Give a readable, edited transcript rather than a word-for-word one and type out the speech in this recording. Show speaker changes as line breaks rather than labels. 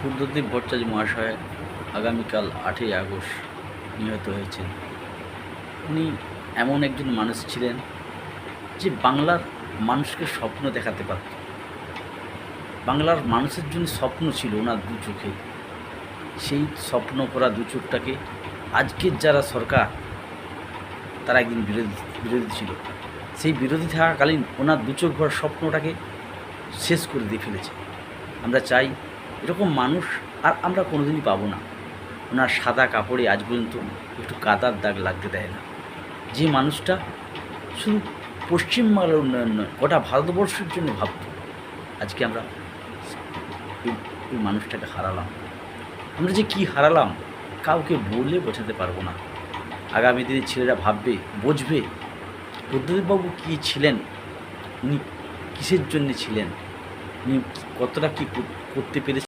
বুদ্ধদেব ভট্টাচার্য মহাশয় আগামীকাল 8ই আগস্ট নিহত হয়েছেন। উনি এমন একজন মানুষ ছিলেন যে বাংলার মানুষকে স্বপ্ন দেখাতে পারত। বাংলার মানুষের জন্য স্বপ্ন ছিল ওনার দু চোখে। সেই স্বপ্ন করা দু চোখটাকে আজকের যারা সরকার তারা একদিন বিরোধী ছিল, সেই বিরোধী থাকাকালীন ওনার দু চোখ ভরা স্বপ্নটাকে শেষ করে দিয়ে ফেলেছে। আমরা চাই এরকম মানুষ আর আমরা কোনোদিনই পাবো না। ওনার সাদা কাপড়ে আজ পর্যন্ত একটু কাদার দাগ লাগতে দেয় না। যে মানুষটা শুধু পশ্চিমবাংলার উন্নয়ন নয়, গোটা ভারতবর্ষের জন্য ভাবত, আজকে আমরা এই মানুষটাকে হারালাম। আমরা যে কি হারালাম কাউকে বলে বোঝাতে পারবো না। আগামী দিনে ছেলেরা ভাববে, বুঝবে বুদ্ধদেববাবু কী ছিলেন, উনি কিসের জন্যে ছিলেন, উনি কতটা কী করতে পেরেছেন।